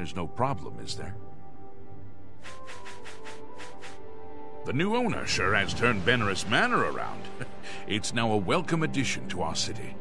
There's no problem, is there? The new owner sure has turned Benerus Manor around. It's now a welcome addition to our city.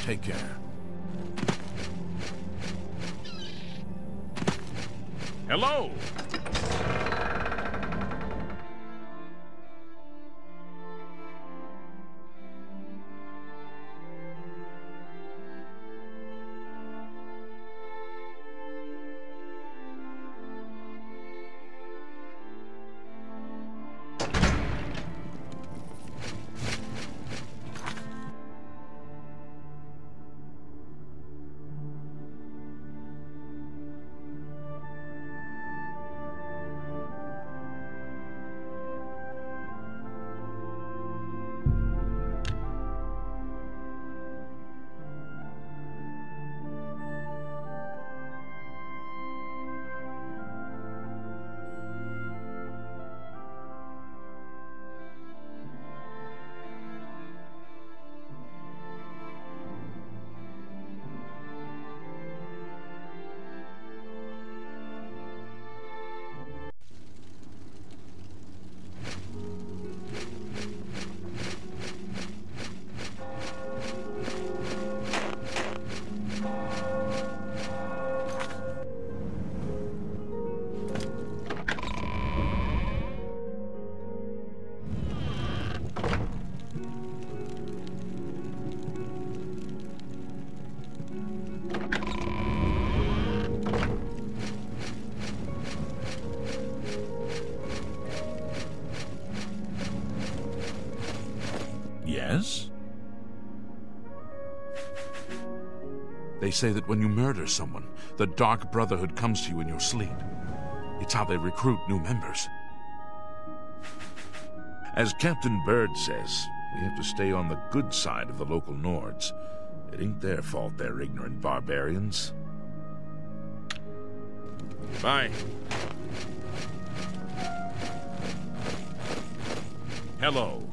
Take care. Hello! Yes? They say that when you murder someone, the Dark Brotherhood comes to you in your sleep. It's how they recruit new members. As Captain Bird says, we have to stay on the good side of the local Nords. It ain't their fault they're ignorant barbarians. Bye. Hello.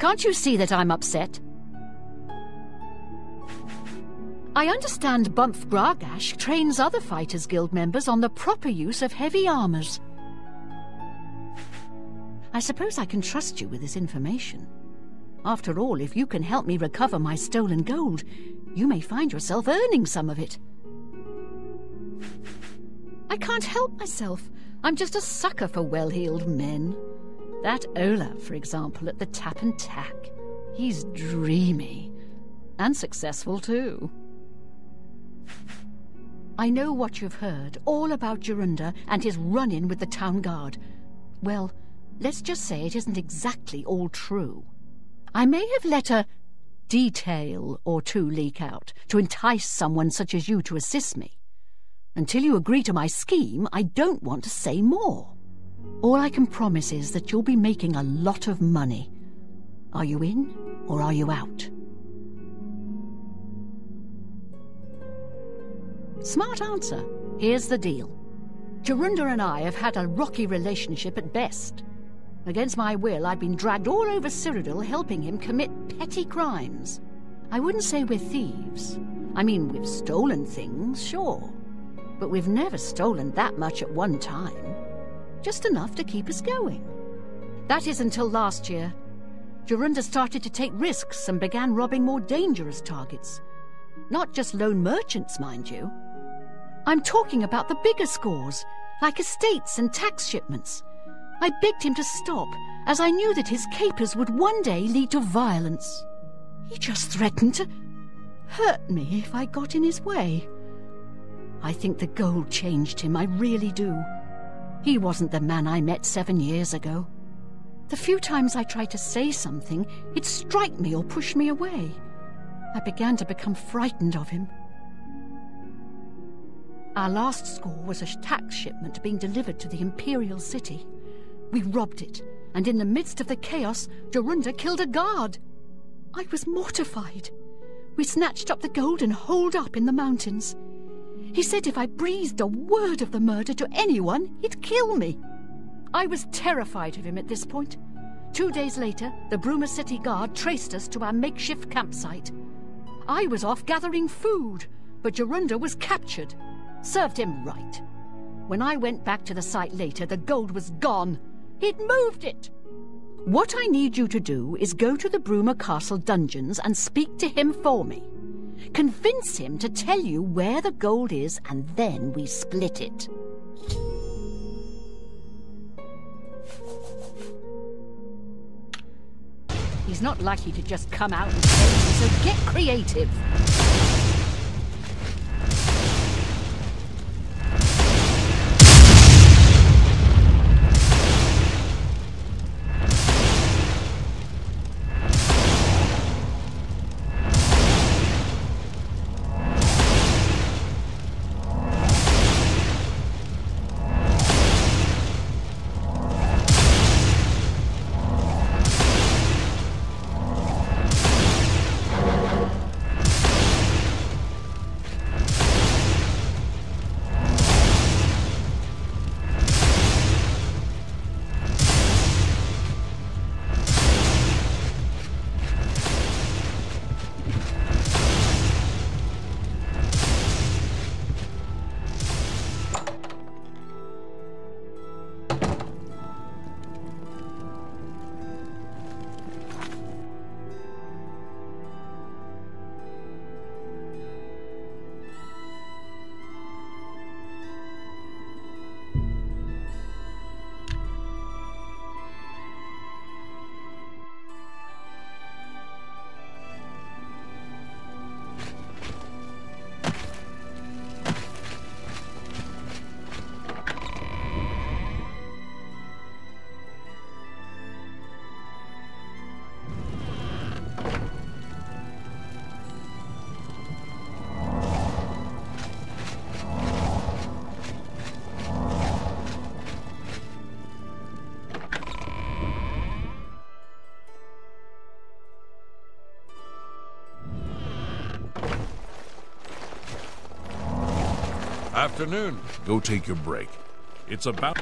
Can't you see that I'm upset? I understand Bumph Gragash trains other Fighters Guild members on the proper use of heavy armors. I suppose I can trust you with this information. After all, if you can help me recover my stolen gold, you may find yourself earning some of it. I can't help myself. I'm just a sucker for well-heeled men. That Ola, for example, at the Tap and Tack. He's dreamy. And successful, too. I know what you've heard, all about Jorundr and his run-in with the town guard. Well, let's just say it isn't exactly all true. I may have let a detail or two leak out to entice someone such as you to assist me. Until you agree to my scheme, I don't want to say more. All I can promise is that you'll be making a lot of money. Are you in, or are you out? Smart answer. Here's the deal. Jorundr and I have had a rocky relationship at best. Against my will, I've been dragged all over Cyrodiil helping him commit petty crimes. I wouldn't say we're thieves. I mean, we've stolen things, sure. But we've never stolen that much at one time. Just enough to keep us going. That is until last year. Jorundr started to take risks and began robbing more dangerous targets. Not just lone merchants, mind you. I'm talking about the bigger scores, like estates and tax shipments. I begged him to stop, as I knew that his capers would one day lead to violence. He just threatened to hurt me if I got in his way. I think the gold changed him, I really do. He wasn't the man I met 7 years ago. The few times I tried to say something, he'd strike me or push me away. I began to become frightened of him. Our last score was a tax shipment being delivered to the Imperial City. We robbed it, and in the midst of the chaos, Jorundr killed a guard. I was mortified. We snatched up the gold and holed up in the mountains. He said if I breathed a word of the murder to anyone, he'd kill me. I was terrified of him at this point. 2 days later, the Bruma City Guard traced us to our makeshift campsite. I was off gathering food, but Jorundr was captured. Served him right. When I went back to the site later, the gold was gone. He'd moved it. What I need you to do is go to the Bruma Castle dungeons and speak to him for me. Convince him to tell you where the gold is, and then we split it. He's not likely to just come out and tell you, so get creative. Afternoon. Go take your break. It's about...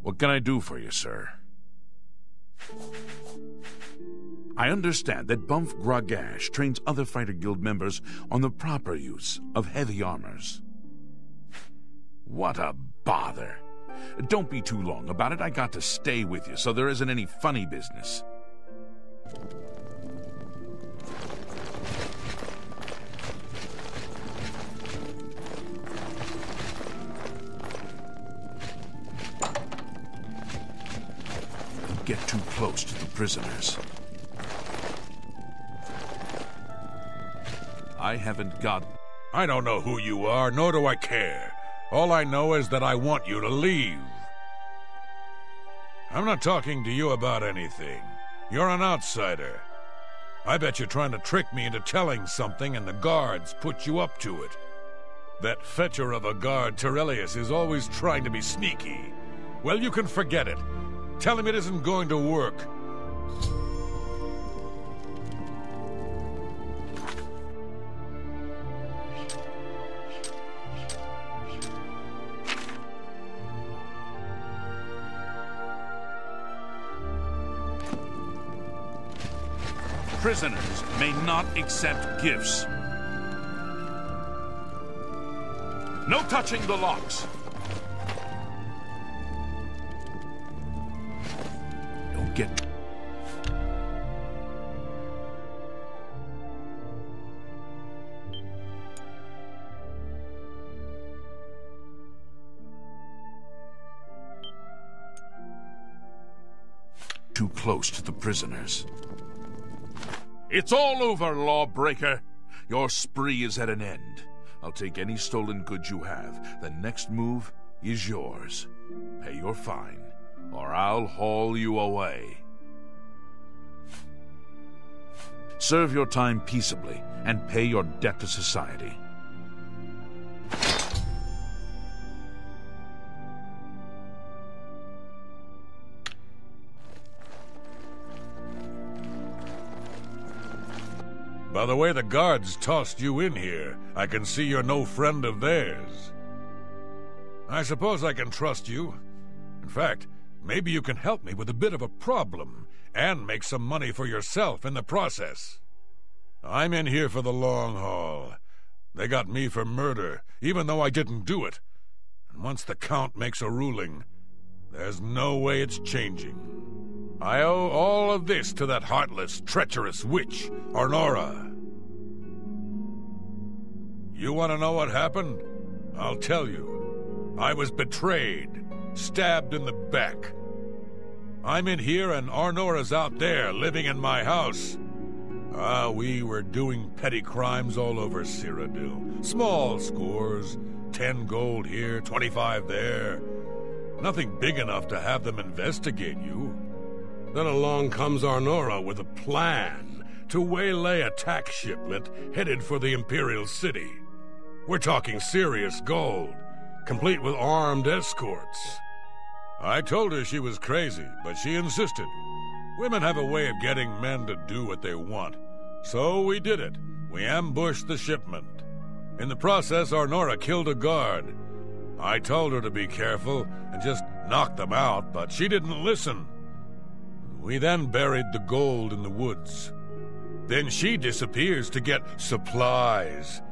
What can I do for you, sir? I understand that Bumf Gragash trains other Fighter Guild members on the proper use of heavy armors. What a bother. Don't be too long about it. I got to stay with you, so there isn't any funny business. Get too close to the prisoners. I haven't got... I don't know who you are, nor do I care. All I know is that I want you to leave. I'm not talking to you about anything. You're an outsider. I bet you're trying to trick me into telling something and the guards put you up to it. That fetcher of a guard, Terelius, is always trying to be sneaky. Well, you can forget it. Tell him it isn't going to work. Prisoners may not accept gifts. No touching the locks. get... too close to the prisoners. It's all over, lawbreaker. Your spree is at an end. I'll take any stolen goods you have. The next move is yours. Pay your fine, or I'll haul you away. Serve your time peaceably, and pay your debt to society. By the way the guards tossed you in here, I can see you're no friend of theirs. I suppose I can trust you. In fact, maybe you can help me with a bit of a problem, and make some money for yourself in the process. I'm in here for the long haul. They got me for murder, even though I didn't do it. And once the Count makes a ruling, there's no way it's changing. I owe all of this to that heartless, treacherous witch, Arnora. You want to know what happened? I'll tell you. I was betrayed, stabbed in the back. I'm in here and Arnora's out there, living in my house. We were doing petty crimes all over Cyrodiil. Small scores, 10 gold here, 25 there. Nothing big enough to have them investigate you. Then along comes Arnora with a plan to waylay a tax shipment headed for the Imperial City. We're talking serious gold, complete with armed escorts. I told her she was crazy, but she insisted. Women have a way of getting men to do what they want. So we did it. We ambushed the shipment. In the process, Arnora killed a guard. I told her to be careful and just knock them out, but she didn't listen. We then buried the gold in the woods. Then she disappears to get supplies.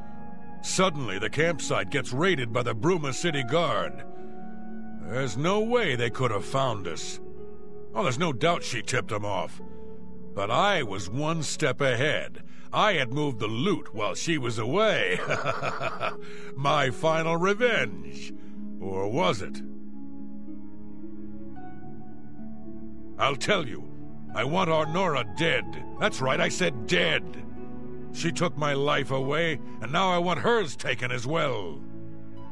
Suddenly, the campsite gets raided by the Bruma City Guard. There's no way they could have found us. Oh, there's no doubt she tipped them off. But I was one step ahead. I had moved the loot while she was away. My final revenge. Or was it? I'll tell you, I want Arnora dead. That's right, I said dead. She took my life away, and now I want hers taken as well.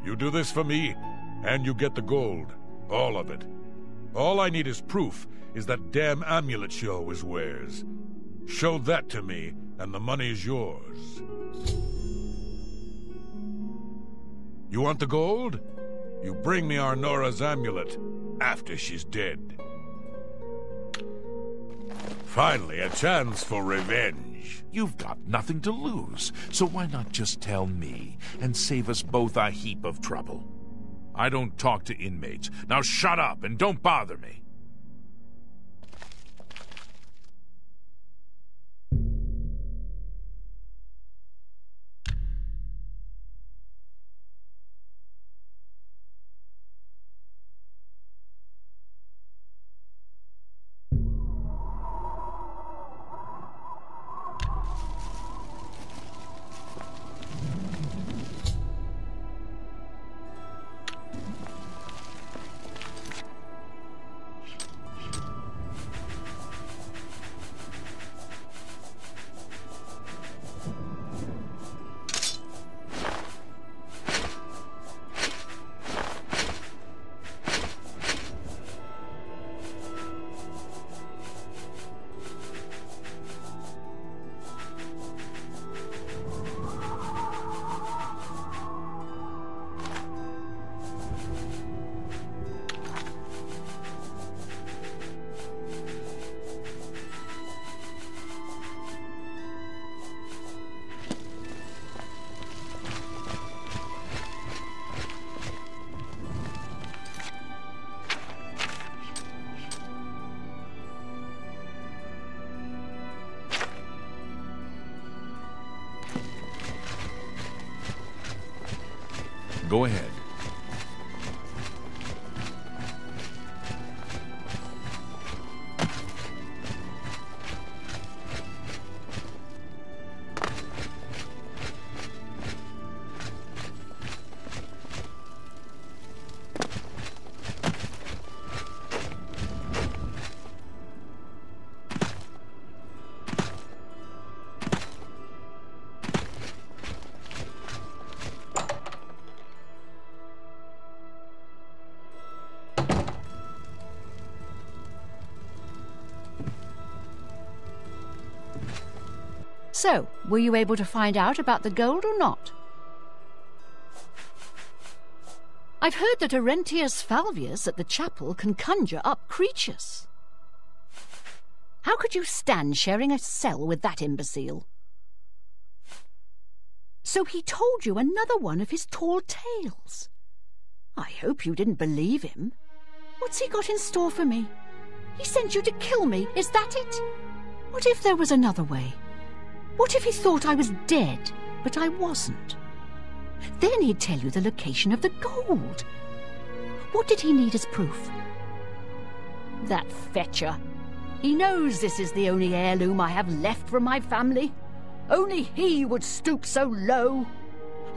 You do this for me, and you get the gold. All of it. All I need is proof is that damn amulet she always wears. Show that to me, and the money's yours. You want the gold? You bring me Arnora's amulet after she's dead. Finally, a chance for revenge. You've got nothing to lose, so why not just tell me and save us both a heap of trouble? I don't talk to inmates. Now shut up and don't bother me. Go ahead. So, were you able to find out about the gold or not? I've heard that Arentius Falvius at the chapel can conjure up creatures. How could you stand sharing a cell with that imbecile? So he told you another one of his tall tales. I hope you didn't believe him. What's he got in store for me? He sent you to kill me, is that it? What if there was another way? What if he thought I was dead, but I wasn't? Then he'd tell you the location of the gold. What did he need as proof? That fetcher. He knows this is the only heirloom I have left from my family. Only he would stoop so low.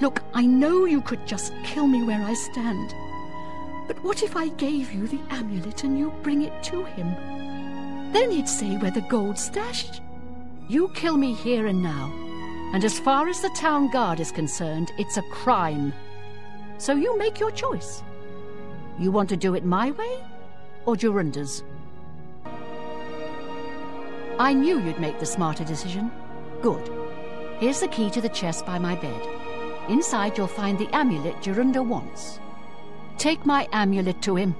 Look, I know you could just kill me where I stand. But what if I gave you the amulet and you bring it to him? Then he'd say where the gold's stashed. You kill me here and now. And as far as the town guard is concerned, it's a crime. So you make your choice. You want to do it my way, or Jorundr's? I knew you'd make the smarter decision. Good. Here's the key to the chest by my bed. Inside you'll find the amulet Jorundr wants. Take my amulet to him.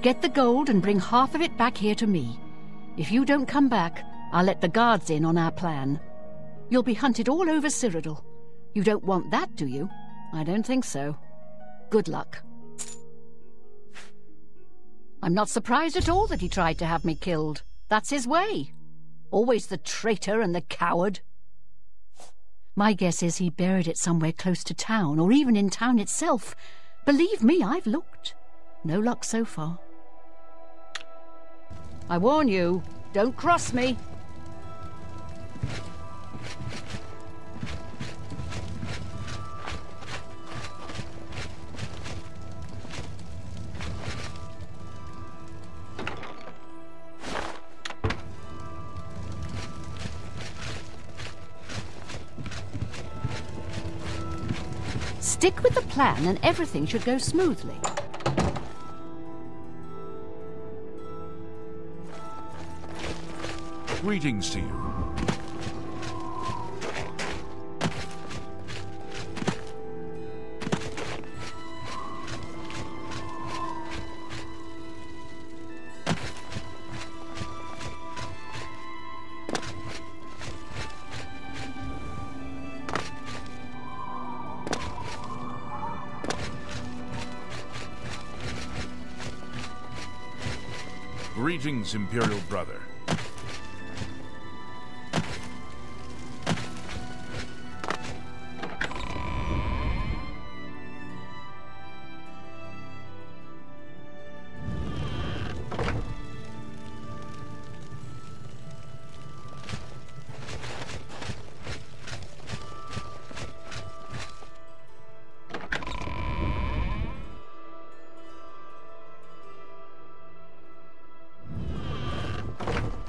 Get the gold and bring half of it back here to me. If you don't come back, I'll let the guards in on our plan. You'll be hunted all over Cyrodiil. You don't want that, do you? I don't think so. Good luck. I'm not surprised at all that he tried to have me killed. That's his way. Always the traitor and the coward. My guess is he buried it somewhere close to town, or even in town itself. Believe me, I've looked. No luck so far. I warn you, don't cross me. Stick with the plan and everything should go smoothly. Greetings to you. Greetings, Imperial Brother.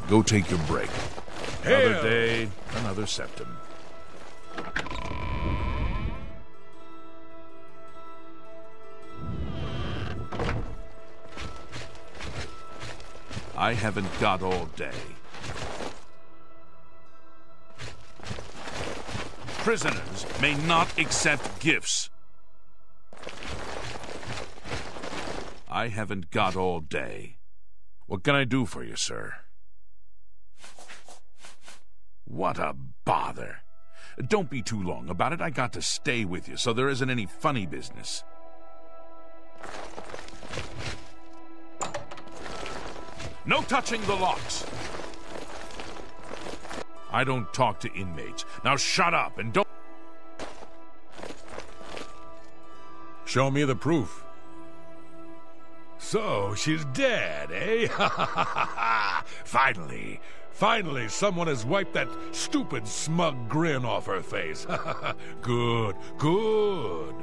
Go take your break. Hail. Another day, another septum. I haven't got all day. Prisoners may not accept gifts. I haven't got all day. What can I do for you, sir? What a bother. Don't be too long about it. I got to stay with you, so there isn't any funny business. No touching the locks. I don't talk to inmates. Now shut up and don't... Show me the proof. So, she's dead, eh? Finally. Finally, someone has wiped that stupid, smug grin off her face. Good, good.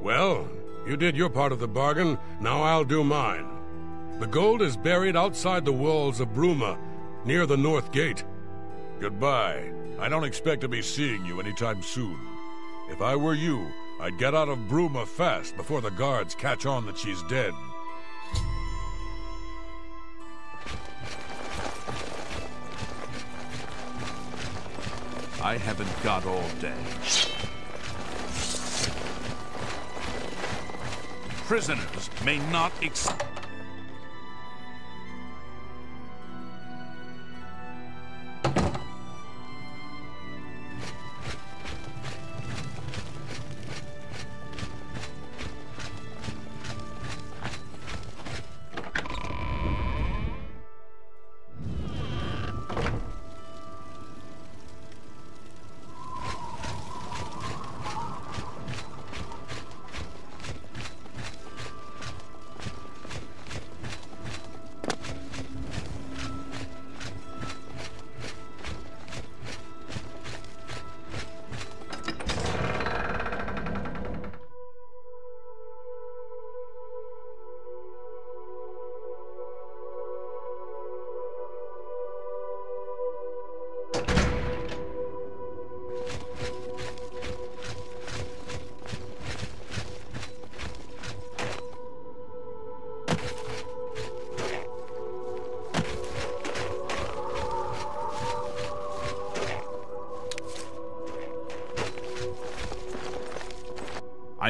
Well, you did your part of the bargain, now I'll do mine. The gold is buried outside the walls of Bruma, near the North Gate. Goodbye. I don't expect to be seeing you anytime soon. If I were you, I'd get out of Bruma fast before the guards catch on that she's dead. I haven't got all day. Prisoners may not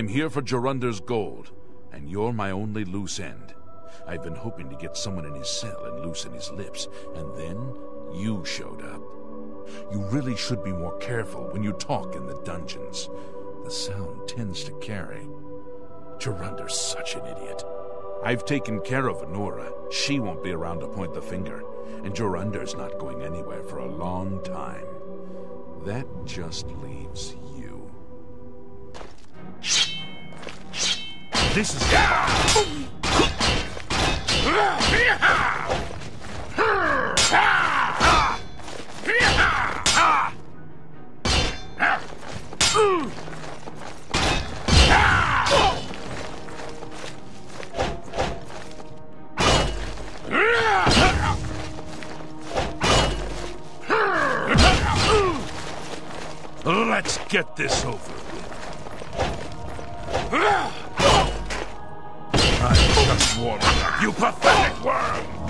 I'm here for Jorundr's gold, and you're my only loose end. I've been hoping to get someone in his cell and loosen his lips, and then you showed up. You really should be more careful when you talk in the dungeons. The sound tends to carry. Jorundr's such an idiot. I've taken care of Arnora. She won't be around to point the finger, and Jorundr's not going anywhere for a long time. That just leaves you. This is Let's get this over with. I just warmed up, you pathetic worm!